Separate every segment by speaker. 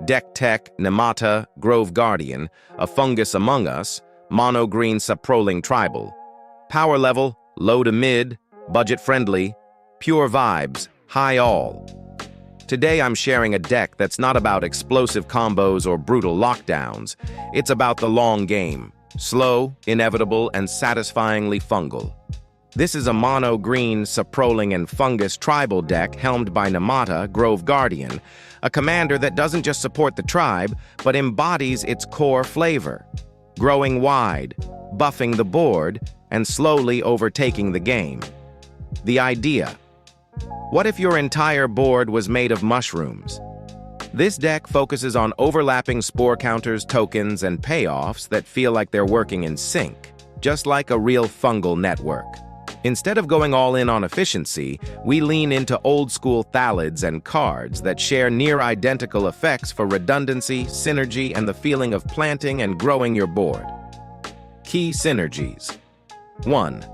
Speaker 1: Deck Tech, Nemata, Grove Guardian, a Fungus Among Us, Mono Green Saproling Tribal. Power level, low to mid, budget-friendly, pure vibes, high all. Today I'm sharing a deck that's not about explosive combos or brutal lockdowns. It's about the long game, slow, inevitable, and satisfyingly fungal. This is a mono green Saproling and Fungus tribal deck helmed by Nemata, Grove Guardian, a commander that doesn't just support the tribe, but embodies its core flavor, growing wide, buffing the board, and slowly overtaking the game. The idea: what if your entire board was made of mushrooms? This deck focuses on overlapping spore counters, tokens, and payoffs that feel like they're working in sync, just like a real fungal network. Instead of going all in on efficiency, we lean into old-school thalids and cards that share near-identical effects for redundancy, synergy, and the feeling of planting and growing your board. Key synergies. 1.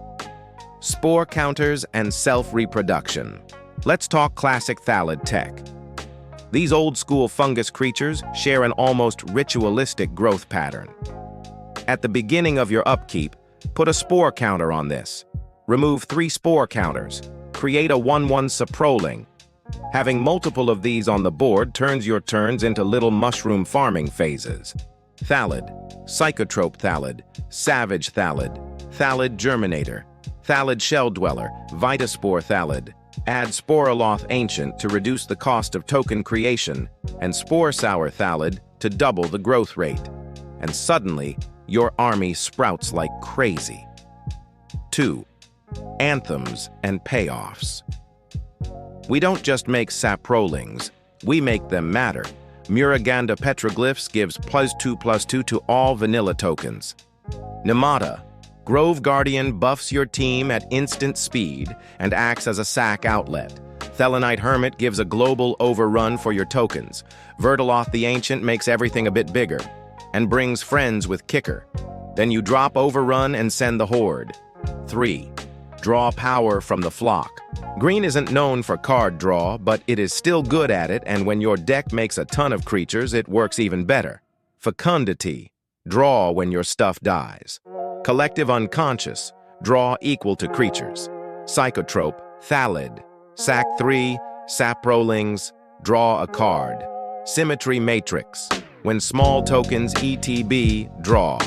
Speaker 1: Spore counters and self-reproduction. Let's talk classic thalid tech. These old-school fungus creatures share an almost ritualistic growth pattern. At the beginning of your upkeep, put a spore counter on this. Remove 3 spore counters. Create a 1/1 Saproling. Having multiple of these on the board turns your turns into little mushroom farming phases. Thalid, Psychotrope Thalid, Savage Thalid, Thalid Germinator, Thalid Shell Dweller, Vitaspore Thalid. Add Allot Ancient to reduce the cost of token creation, and Spore Sour Thalid to double the growth rate. And suddenly, your army sprouts like crazy. 2. Anthems and payoffs. We don't just make Saprolings, we make them matter. Muraganda Petroglyphs gives +2/+2 to all vanilla tokens. Nemata, Grove Guardian buffs your team at instant speed and acts as a sack outlet. Thelanite Hermit gives a global overrun for your tokens. Verdaloth the Ancient makes everything a bit bigger and brings friends with Kicker. Then you drop Overrun and send the Horde. 3. Draw power from the flock. Green isn't known for card draw, but it is still good at it, and when your deck makes a ton of creatures, it works even better. Fecundity. Draw when your stuff dies. Collective Unconscious, draw equal to creatures. Psychotrope, Thalid, sack 3, Saprolings, draw a card. Symmetry Matrix, when small tokens ETB, draw.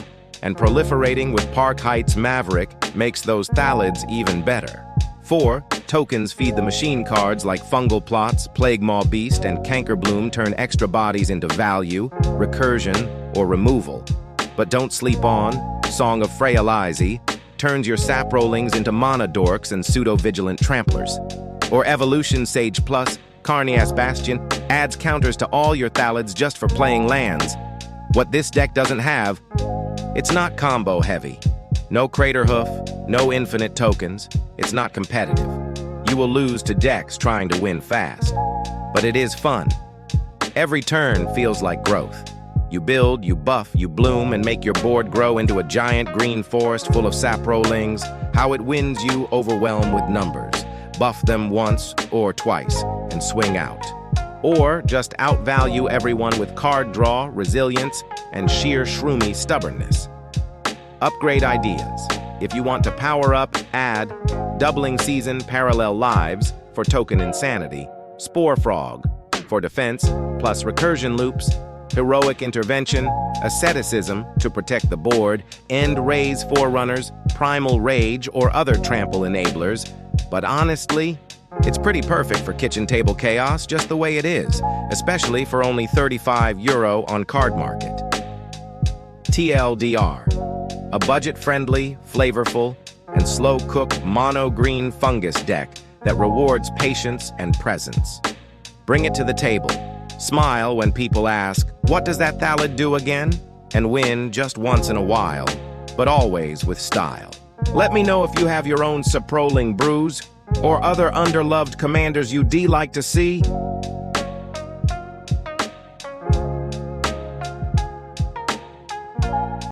Speaker 1: And proliferating with Park Heights Maverick makes those Thalids even better. 4. Tokens feed the machine cards like Fungal Plots, Plague Maw Beast, and Cankerbloom turn extra bodies into value, recursion, or removal. But don't sleep on Song of Freyalize turns your Saprolings into Mana Dorks and Pseudo-Vigilant Tramplers. Or Evolution Sage Plus, Carnias Bastion, adds counters to all your Thalids just for playing lands. What this deck doesn't have, it's not combo heavy. No Crater Hoof, no infinite tokens. It's not competitive. You will lose to decks trying to win fast. But it is fun. Every turn feels like growth. You build, you buff, you bloom, and make your board grow into a giant green forest full of Saprolings. How it wins you, overwhelm with numbers. Buff them once or twice and swing out. Or just outvalue everyone with card draw, resilience, and sheer shroomy stubbornness. Upgrade ideas. If you want to power up, add Doubling Season Parallel Lives for token insanity, Spore Frog for defense plus recursion loops, Heroic Intervention, Asceticism to protect the board, End Raise Forerunners, Primal Rage, or other trample enablers. But honestly, it's pretty perfect for kitchen table chaos just the way it is, especially for only €35 on Card Market. TLDR, a budget-friendly, flavorful, and slow-cooked mono-green fungus deck that rewards patience and presence. Bring it to the table. Smile when people ask, "What does that Thalid do again?" And win just once in a while, but always with style. Let me know if you have your own Saproling brews or other underloved commanders you'd like to see.